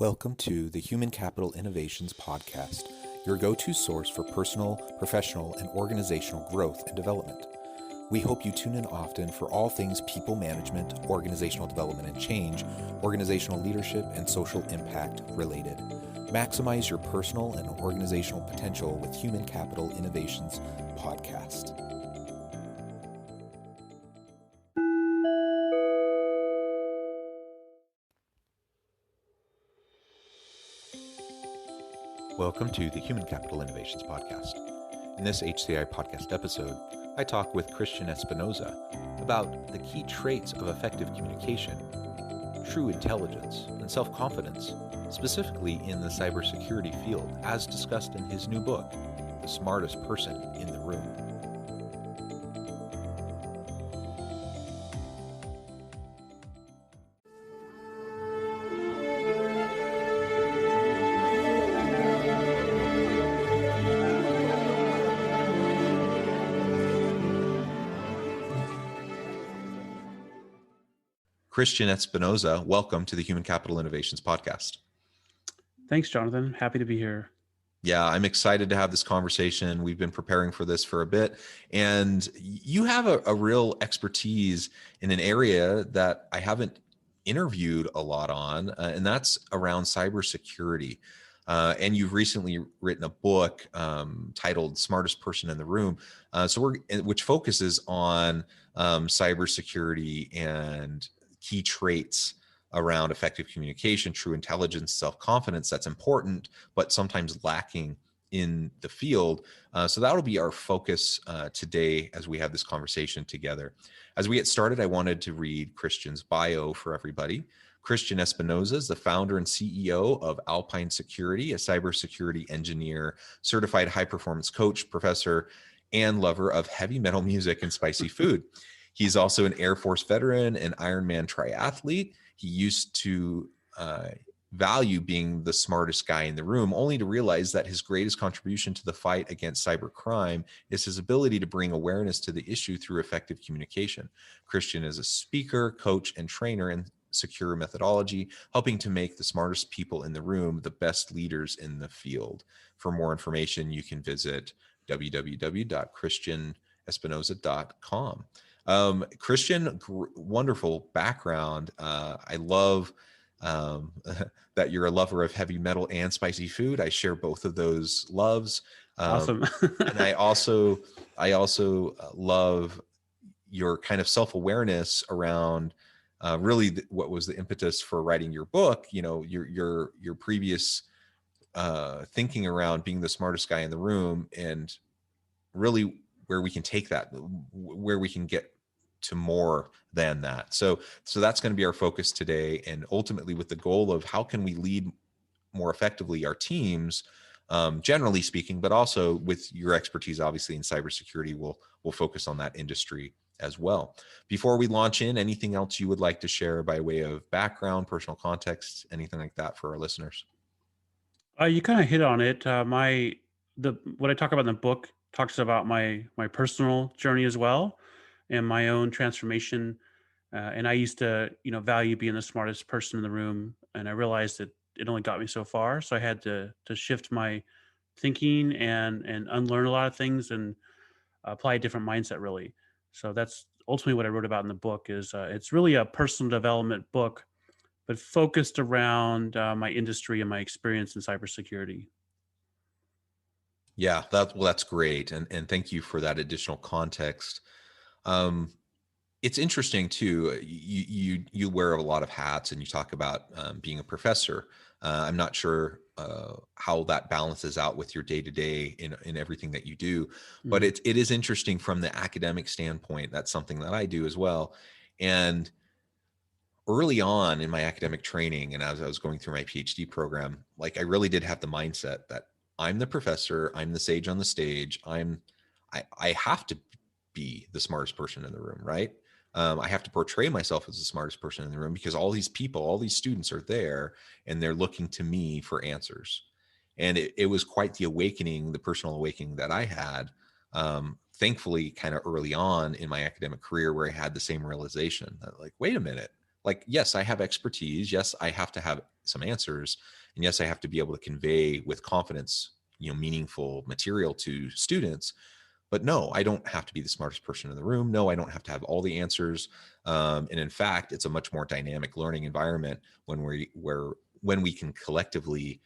Welcome to the Human Capital Innovations Podcast, your go-to source for personal, professional, and organizational growth and development. We hope you tune in often for all things people management, organizational development and change, organizational leadership, and social impact related. Maximize your personal and organizational potential with Human Capital Innovations Podcast. Welcome to the Human Capital Innovations Podcast. In this HCI podcast episode, I talk with Christian Espinosa about the key traits of effective communication, true intelligence, and self-confidence, specifically in the cybersecurity field, as discussed in his new book, The Smartest Person in the Room. Christian Espinosa, welcome to the Human Capital Innovations Podcast. Thanks, Jonathan. Happy to be here. Yeah, I'm excited to have this conversation. We've been preparing for this for a bit, and you have a real expertise in an area that I haven't interviewed a lot on, and that's around cybersecurity. And you've recently written a book titled "Smartest Person in the Room," which focuses on cybersecurity and key traits around effective communication, true intelligence, self-confidence that's important, but sometimes lacking in the field. So that'll be our focus today as we have this conversation together. As we get started, I wanted to read Christian's bio for everybody. Christian Espinosa is the founder and CEO of Alpine Security, a cybersecurity engineer, certified high-performance coach, professor, and lover of heavy metal music and spicy food. He's also an Air Force veteran and Ironman triathlete. He used to value being the smartest guy in the room, only to realize that his greatest contribution to the fight against cybercrime is his ability to bring awareness to the issue through effective communication. Christian is a speaker, coach, and trainer in secure methodology, helping to make the smartest people in the room the best leaders in the field. For more information, you can visit www.christianespinosa.com. Christian, wonderful background. I love that you're a lover of heavy metal and spicy food. I share both of those loves. Awesome. And I also love your kind of self-awareness around really what was the impetus for writing your book. You know, your previous thinking around being the smartest guy in the room, and really where we can take that, where we can get to more than that. So that's going to be our focus today, and ultimately with the goal of how can we lead more effectively our teams, generally speaking, but also with your expertise, obviously in cybersecurity, we'll focus on that industry as well. Before we launch in, anything else you would like to share by way of background, personal context, anything like that for our listeners? You kind of hit on it. What I talk about in the book talks about my personal journey as well, and my own transformation. And I used to, value being the smartest person in the room, and I realized that it only got me so far. So I had to shift my thinking and unlearn a lot of things and apply a different mindset, really. So that's ultimately what I wrote about in the book. It's really a personal development book, but focused around my industry and my experience in cybersecurity. Yeah, that's great. And thank you for that additional context. It's interesting too, you wear a lot of hats, and you talk about being a professor. I'm not sure how that balances out with your day-to-day in everything that you do, but it is interesting from the academic standpoint. That's something that I do as well. And early on in my academic training, and as I was going through my PhD program, like I really did have the mindset that I'm the professor, I'm the sage on the stage, I have to be the smartest person in the room, right? I have to portray myself as the smartest person in the room because all these people, all these students are there, and they're looking to me for answers. And it was quite the awakening, the personal awakening that I had, thankfully, kind of early on in my academic career, where I had the same realization that, like, wait a minute, like, yes, I have expertise. Yes, I have to have some answers. And yes, I have to be able to convey with confidence, meaningful material to students. But no, I don't have to be the smartest person in the room. No, I don't have to have all the answers. And in fact, it's a much more dynamic learning environment when we can collectively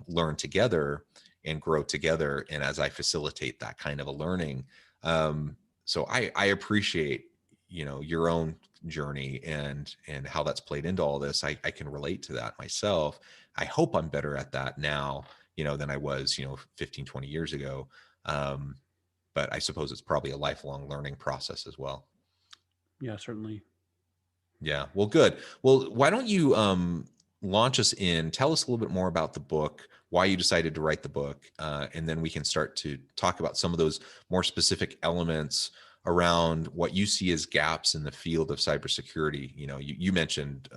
learn together and grow together. And as I facilitate that kind of a learning, so I appreciate your own journey and how that's played into all this. I can relate to that myself. I hope I'm better at that now, than I was 15, 20 years ago. But I suppose it's probably a lifelong learning process as well. Yeah, certainly. Yeah. Well, good. Well, why don't you launch us in, tell us a little bit more about the book, why you decided to write the book, and then we can start to talk about some of those more specific elements around what you see as gaps in the field of cybersecurity. You mentioned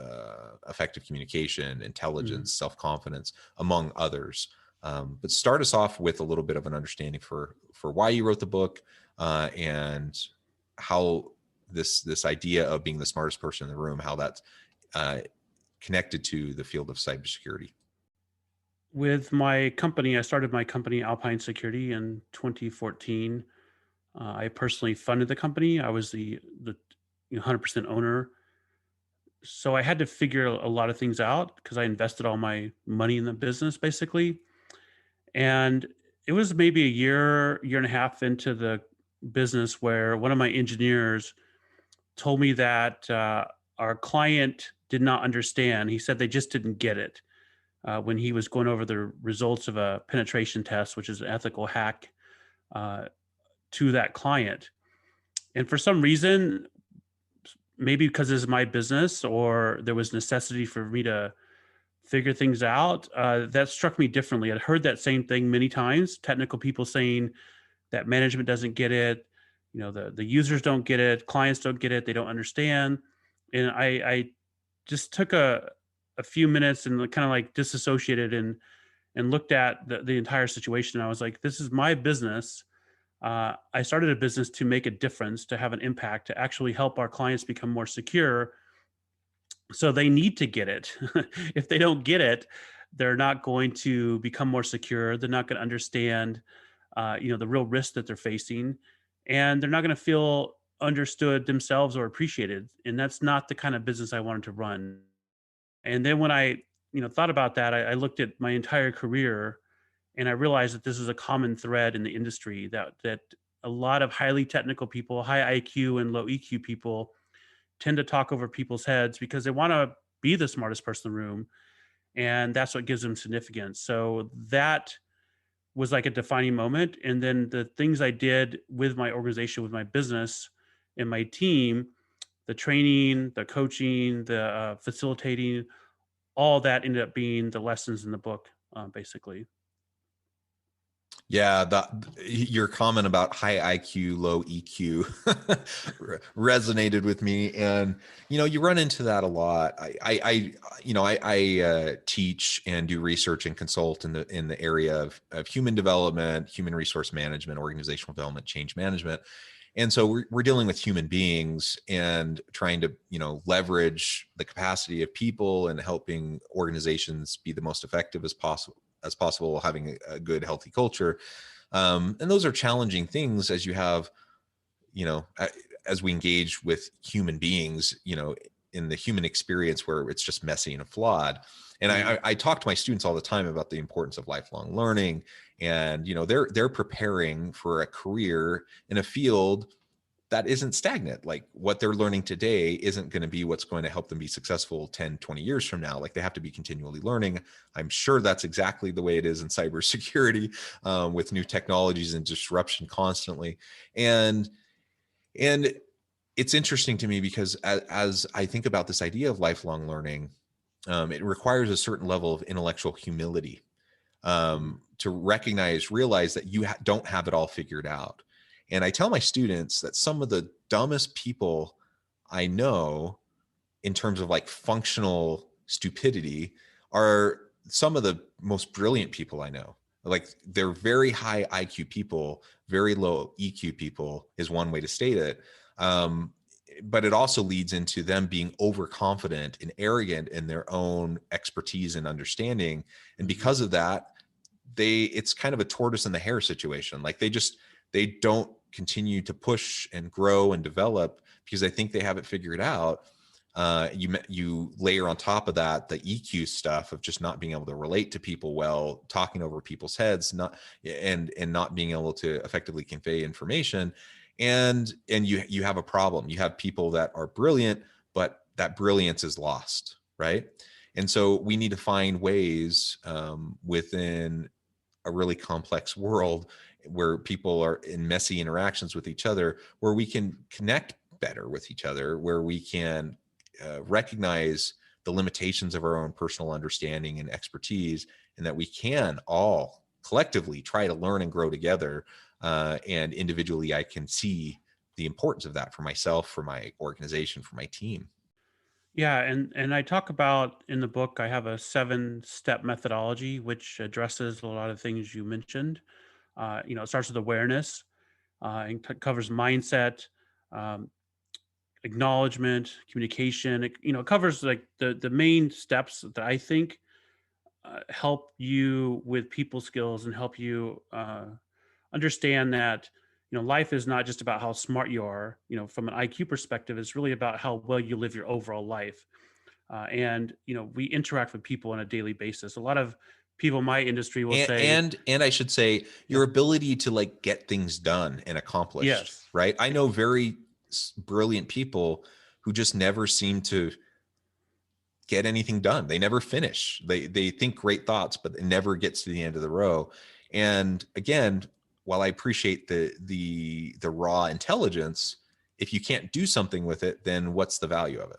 effective communication, intelligence, self-confidence, among others. But start us off with a little bit of an understanding for why you wrote the book, and how this idea of being the smartest person in the room, how that's connected to the field of cybersecurity. With my company, I started my company, Alpine Security, in 2014. I personally funded the company. I was the 100% owner. So I had to figure a lot of things out because I invested all my money in the business, basically. And it was maybe a year and a half into the business where one of my engineers told me that our client did not understand. He said they just didn't get it when he was going over the results of a penetration test, which is an ethical hack, uh, to that client. And for some reason, maybe because this is my business or there was necessity for me to figure things out, that struck me differently. I'd heard that same thing many times, technical people saying that management doesn't get it, the users don't get it, clients don't get it, they don't understand. And I just took a few minutes and kind of like disassociated and looked at the entire situation. I was like, this is my business. I started a business to make a difference, to have an impact, to actually help our clients become more secure. So they need to get it. If they don't get it, they're not going to become more secure. They're not going to understand, the real risk that they're facing, and they're not going to feel understood themselves or appreciated. And that's not the kind of business I wanted to run. And then when I, thought about that, I looked at my entire career and I realized that this is a common thread in the industry, that a lot of highly technical people, high IQ and low EQ people, tend to talk over people's heads because they want to be the smartest person in the room, and that's what gives them significance. So that was like a defining moment. And then the things I did with my organization, with my business and my team, the training, the coaching, the facilitating, all that ended up being the lessons in the book, basically. Yeah, your comment about high IQ, low EQ resonated with me, and you run into that a lot. I teach and do research and consult in the area of human development, human resource management, organizational development, change management, and so we're dealing with human beings and trying to leverage the capacity of people and helping organizations be the most effective as possible, having a good, healthy culture. And those are challenging things as you have, as we engage with human beings, in the human experience where it's just messy and flawed. And I talk to my students all the time about the importance of lifelong learning, and they're preparing for a career in a field that isn't stagnant. Like what they're learning today isn't going to be what's going to help them be successful 10, 20 years from now. Like they have to be continually learning. I'm sure that's exactly the way it is in cybersecurity, with new technologies and disruption constantly. And it's interesting to me because as I think about this idea of lifelong learning, it requires a certain level of intellectual humility, to realize that you don't have it all figured out. And I tell my students that some of the dumbest people I know in terms of like functional stupidity are some of the most brilliant people I know. Like they're very high IQ people, very low EQ people is one way to state it. but it also leads into them being overconfident and arrogant in their own expertise and understanding. And Mhm. because of that, it's kind of a tortoise and the hare situation. Like they don't continue to push and grow and develop because they think they have it figured out. You layer on top of that the EQ stuff of just not being able to relate to people well, talking over people's heads, and not being able to effectively convey information, and you have a problem. You have people that are brilliant, but that brilliance is lost, right? And so we need to find ways within a really complex world where people are in messy interactions with each other, where we can connect better with each other, where we can recognize the limitations of our own personal understanding and expertise, and that we can all collectively try to learn and grow together. And individually, I can see the importance of that for myself, for my organization, for my team. Yeah, and I talk about in the book, I have a 7-step methodology which addresses a lot of things you mentioned. It starts with awareness, and covers mindset, um, acknowledgement, communication. It covers like the main steps that I think help you with people skills and help you understand that life is not just about how smart you are. From an IQ perspective, it's really about how well you live your overall life. And we interact with people on a daily basis. A lot of people in my industry will and say, and and I should say yeah, your ability to like get things done and accomplished, yes, right? I know very brilliant people who just never seem to get anything done. They never finish. They think great thoughts, but it never gets to the end of the row. And again, while I appreciate the raw intelligence, if you can't do something with it, then what's the value of it?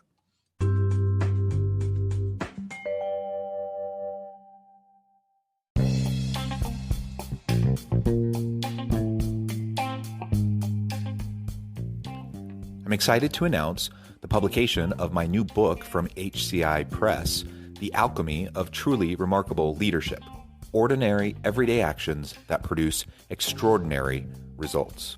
I'm excited to announce the publication of my new book from HCI Press, The Alchemy of Truly Remarkable Leadership: Ordinary, Everyday Actions That Produce Extraordinary Results.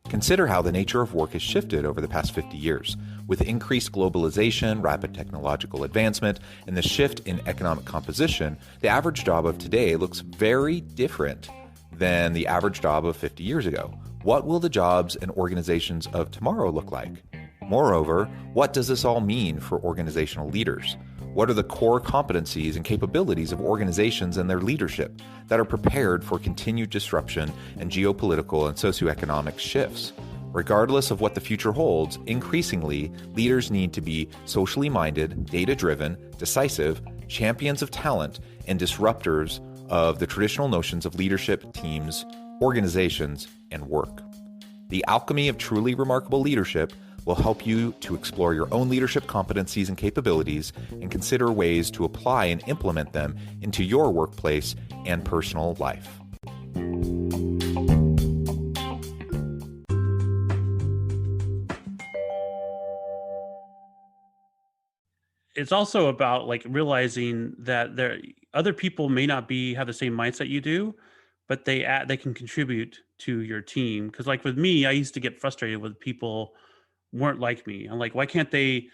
Consider how the nature of work has shifted over the past 50 years. With increased globalization, rapid technological advancement, and the shift in economic composition, the average job of today looks very different than the average job of 50 years ago. What will the jobs and organizations of tomorrow look like? Moreover, what does this all mean for organizational leaders? What are the core competencies and capabilities of organizations and their leadership that are prepared for continued disruption and geopolitical and socioeconomic shifts? Regardless of what the future holds, increasingly, leaders need to be socially minded, data-driven, decisive, champions of talent, and disruptors of the traditional notions of leadership, teams, organizations, and work. The Alchemy of Truly Remarkable Leadership will help you to explore your own leadership competencies and capabilities and consider ways to apply and implement them into your workplace and personal life. it's also about like realizing that other people may not be have the same mindset you do, but they can contribute to your team. Because like with me, I used to get frustrated with people weren't like me. I'm like, why can't they?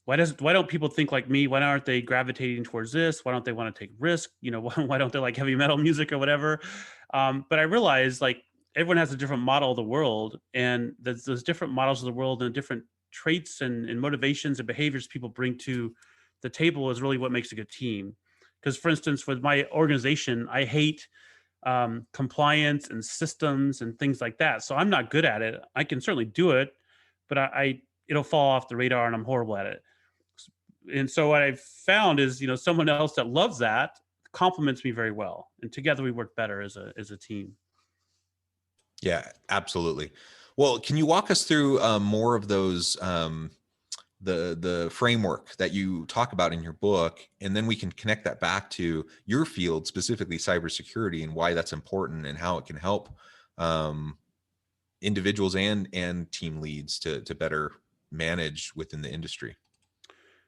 Why don't people think like me? Why aren't they gravitating towards this? Why don't they want to take risk? Why don't they like heavy metal music or whatever? But I realized like everyone has a different model of the world, and those different models of the world and different traits and motivations and behaviors people bring to the table is really what makes a good team. Because, for instance, with my organization, I hate compliance and systems and things like that. So I'm not good at it. I can certainly do it, but I it'll fall off the radar and I'm horrible at it. And so what I've found is, someone else that loves that complements me very well, and together we work better as a team. Yeah, absolutely. Well, can you walk us through more of those the framework that you talk about in your book, and then we can connect that back to your field, specifically cybersecurity, and why that's important and how it can help um, individuals and team leads to better manage within the industry.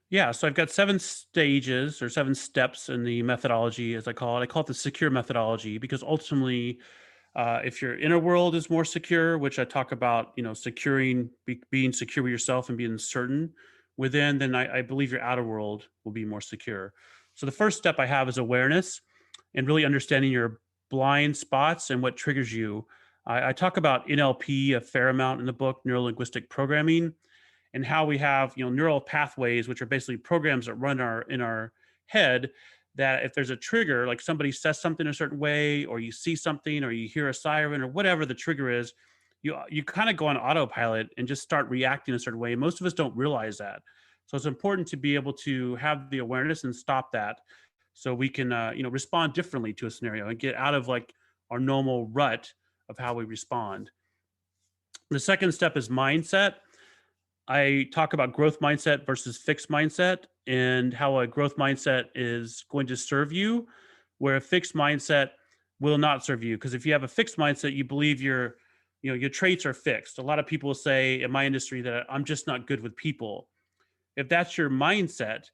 Yeah, so I've got 7 stages or 7 steps in the methodology, as I call it. I call it the secure methodology because ultimately, If your inner world is more secure, which I talk about, securing, being secure with yourself and being certain within, then I believe your outer world will be more secure. So the first step I have is awareness and really understanding your blind spots and what triggers you. I talk about NLP a fair amount in the book, neuro linguistic programming, and how we have neural pathways, which are basically programs that run in our head, that if there's a trigger, like somebody says something a certain way, or you see something, or you hear a siren, or whatever the trigger is, you kind of go on autopilot and just start reacting a certain way. Most of us don't realize that. So it's important to be able to have the awareness and stop that, so we can respond differently to a scenario and get out of like our normal rut of how we respond. The second step is mindset. I talk about growth mindset versus fixed mindset, and how a growth mindset is going to serve you, where a fixed mindset will not serve you. Because if you have a fixed mindset, you believe your traits are fixed. A lot of people say in my industry that I'm just not good with people. If that's your mindset,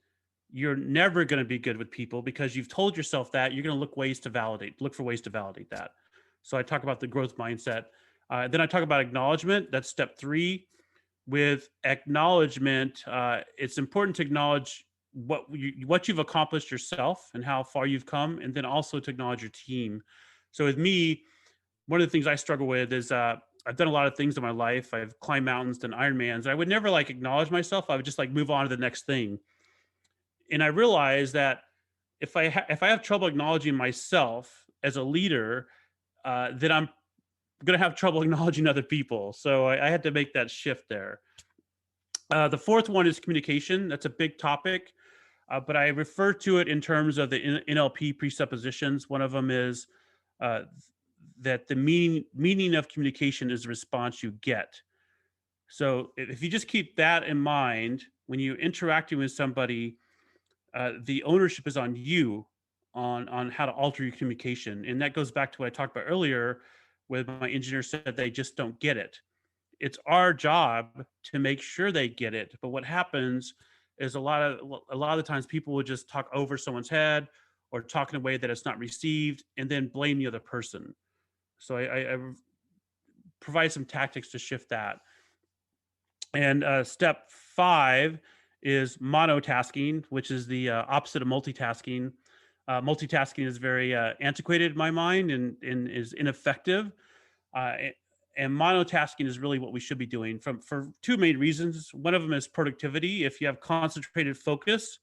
you're never going to be good with people, because you've told yourself that. You're going to look for ways to validate that. So I talk about the growth mindset. Then I talk about acknowledgement. That's step three. With acknowledgement, it's important to acknowledge what you've accomplished yourself and how far you've come, and then also to acknowledge your team. So with me, one of the things I struggle with is I've done a lot of things in my life. I've climbed mountains, done Ironmans. I would never like acknowledge myself. I would just like move on to the next thing. And I realized that if I have trouble acknowledging myself as a leader, then I'm going to have trouble acknowledging other people. So I had to make that shift there. The fourth one is communication. That's a big topic, but I refer to it in terms of the NLP presuppositions. One of them is uh, that the meaning of communication is the response you get. So if you just keep that in mind when you're interacting with somebody, the ownership is on you, on how to alter your communication. And that goes back to what I talked about earlier, where my engineer said they just don't get it. It's our job to make sure they get it. But what happens is a lot of the times people will just talk over someone's head, or talk in a way that it's not received, and then blame the other person. So I provide some tactics to shift that. And step five is monotasking, which is the opposite of multitasking. Multitasking is very antiquated in my mind, and is ineffective. And monotasking is really what we should be doing, for two main reasons. One of them is productivity. If you have concentrated focus,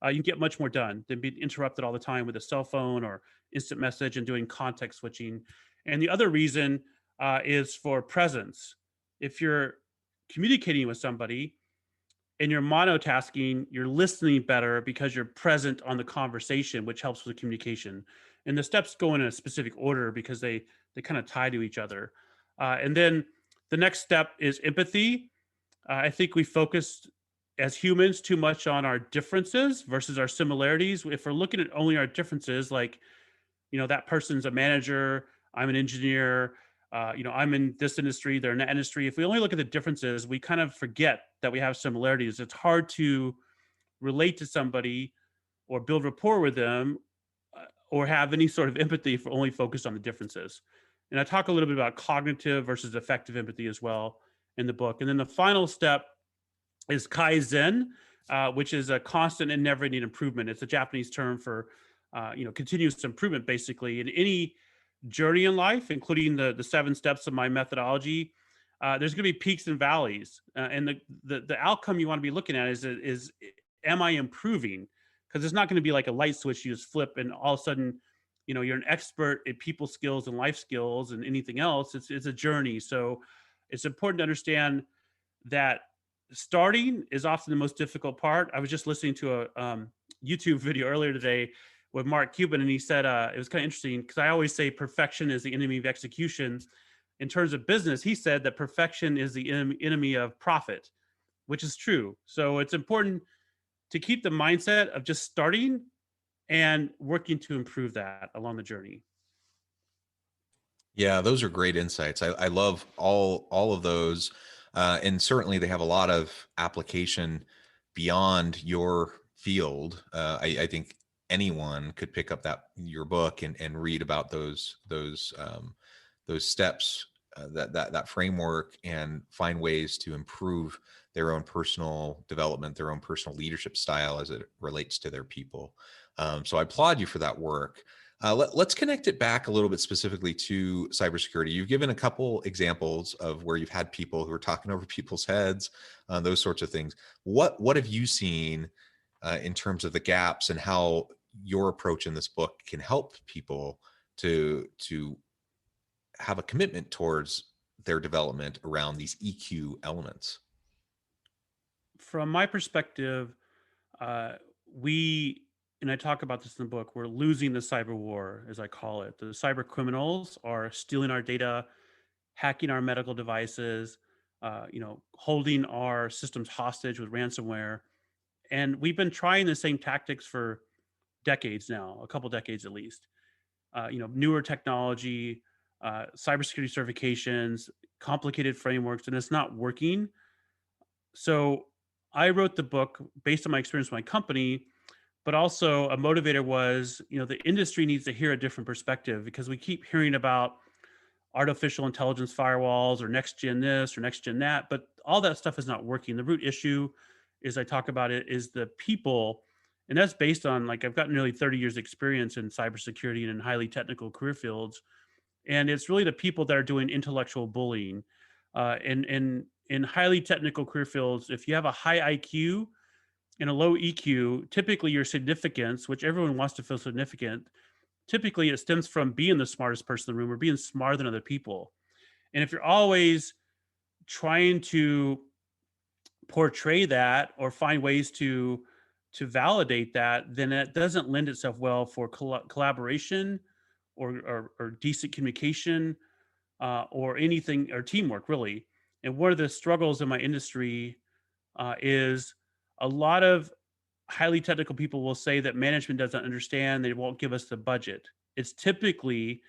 you can get much more done than being interrupted all the time with a cell phone or instant message and doing context switching. And the other reason is for presence. If you're communicating with somebody and you're monotasking, you're listening better because you're present on the conversation, which helps with the communication. And the steps go in a specific order because they kind of tie to each other. And then the next step is empathy. I think we focus as humans too much on our differences versus our similarities. If we're looking at only our differences, like, that person's a manager, I'm an engineer, I'm in this industry, they're in that industry. If we only look at the differences, we kind of forget that we have similarities. It's hard to relate to somebody or build rapport with them, or have any sort of empathy if we're only focused on the differences. And I talk a little bit about cognitive versus effective empathy as well in the book. And then the final step is Kaizen, which is a constant and never-ending improvement. It's a Japanese term for continuous improvement, basically. In any journey in life, including the seven steps of my methodology, there's going to be peaks and valleys, and the outcome you want to be looking at is am I improving? Because it's not going to be like a light switch you just flip and all of a sudden, you're an expert at people skills and life skills and anything else. It's a journey. So it's important to understand that starting is often the most difficult part. I was just listening to a YouTube video earlier today with Mark Cuban, and he said it was kind of interesting, because I always say perfection is the enemy of execution. In terms of business, he said that perfection is the enemy of profit, which is true. So it's important to keep the mindset of just starting and working to improve that along the journey. Yeah, those are great insights. I love all of those, and certainly they have a lot of application beyond your field. I think anyone could pick up your book and read about those steps, that framework, and find ways to improve their own personal development, their own personal leadership style as it relates to their people. So I applaud you for that work. Let's connect it back a little bit specifically to cybersecurity. You've given a couple examples of where you've had people who are talking over people's heads, those sorts of things. What have you seen in terms of the gaps, and how your approach in this book can help people to have a commitment towards their development around these EQ elements? From my perspective, uh, we, and I talk about this in the book, we're losing the cyber war, as I call it. The cyber criminals are stealing our data, hacking our medical devices, holding our systems hostage with ransomware. And we've been trying the same tactics for decades now, a couple decades at least. Newer technology, cybersecurity certifications, complicated frameworks, and it's not working. So I wrote the book based on my experience with my company, but also a motivator was, the industry needs to hear a different perspective, because we keep hearing about artificial intelligence firewalls or next gen this or next gen that, but all that stuff is not working. The root issue, is I talk about it, is the people. And that's based on, like, I've got nearly 30 years experience in cybersecurity and in highly technical career fields. And it's really the people that are doing intellectual bullying. In highly technical career fields, if you have a high IQ and a low EQ, typically your significance, which everyone wants to feel significant, typically it stems from being the smartest person in the room or being smarter than other people. And if you're always trying to portray that or find ways to validate that, then it doesn't lend itself well for collaboration or decent communication, or anything, or teamwork, really. And one of the struggles in my industry is a lot of highly technical people will say that management doesn't understand, they won't give us the budget. It's typically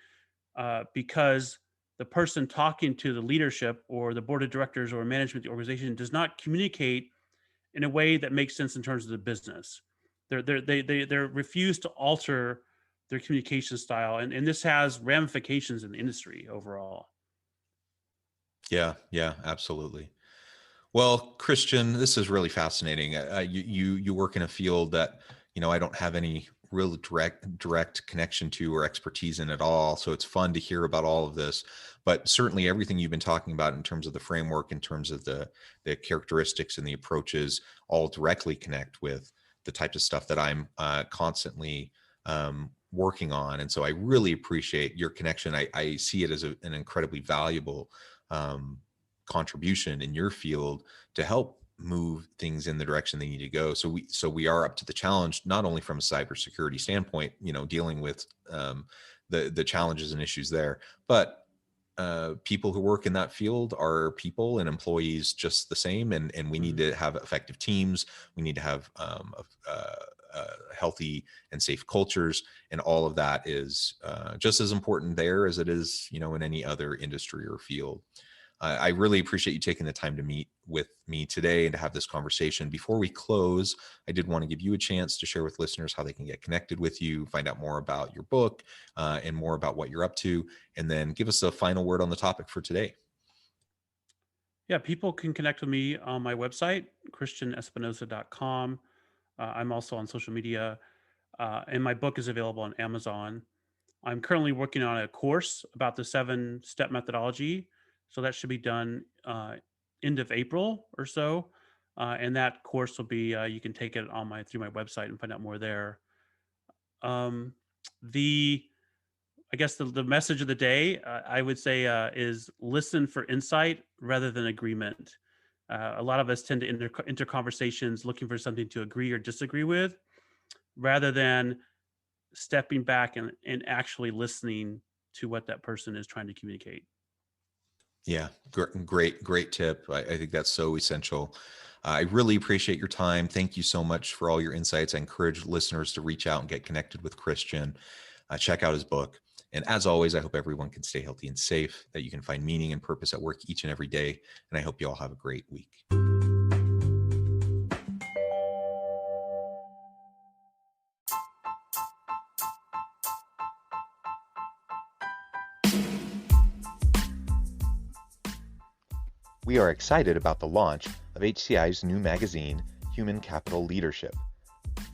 because the person talking to the leadership or the board of directors or management of the organization does not communicate in a way that makes sense in terms of the business. They're refuse to alter their communication style, and this has ramifications in the industry overall. Yeah, absolutely. Well, Christian, this is really fascinating. You work in a field that I don't have any real direct connection to or expertise in at all. So it's fun to hear about all of this. But certainly, everything you've been talking about in terms of the framework, in terms of the characteristics and the approaches, all directly connect with the types of stuff that I'm constantly working on. And so I really appreciate your connection. I see it as an incredibly valuable contribution in your field to help move things in the direction they need to go. So we are up to the challenge, not only from a cybersecurity standpoint, dealing with the challenges and issues there, but people who work in that field are people and employees just the same. And we need to have effective teams. We need to have healthy and safe cultures. And all of that is just as important there as it is, in any other industry or field. I really appreciate you taking the time to meet with me today and to have this conversation. Before we close, I did want to give you a chance to share with listeners how they can get connected with you, find out more about your book, and more about what you're up to, and then give us a final word on the topic for today. Yeah, people can connect with me on my website, christianespinosa.com. I'm also on social media, and my book is available on Amazon. I'm currently working on a course about the 7-step methodology. So that should be done end of April or so. And that course will be, you can take it through my website and find out more there. The I guess the message of the day, I would say, is listen for insight rather than agreement. A lot of us tend to enter conversations looking for something to agree or disagree with, rather than stepping back and actually listening to what that person is trying to communicate. Yeah, great tip. I think that's so essential. I really appreciate your time. Thank you so much for all your insights. I encourage listeners to reach out and get connected with Christian. Check out his book. And as always, I hope everyone can stay healthy and safe, that you can find meaning and purpose at work each and every day. And I hope you all have a great week. We are excited about the launch of HCI's new magazine, Human Capital Leadership.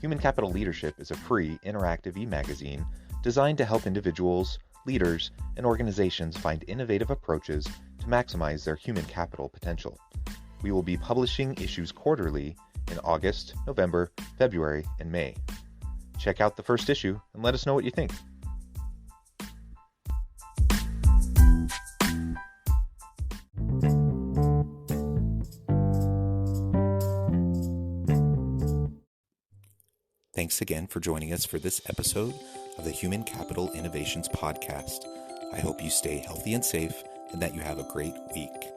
Human Capital Leadership is a free, interactive e-magazine designed to help individuals, leaders, and organizations find innovative approaches to maximize their human capital potential. We will be publishing issues quarterly in August, November, February, and May. Check out the first issue and let us know what you think. Thanks again for joining us for this episode of the Human Capital Innovations Podcast. I hope you stay healthy and safe and that you have a great week.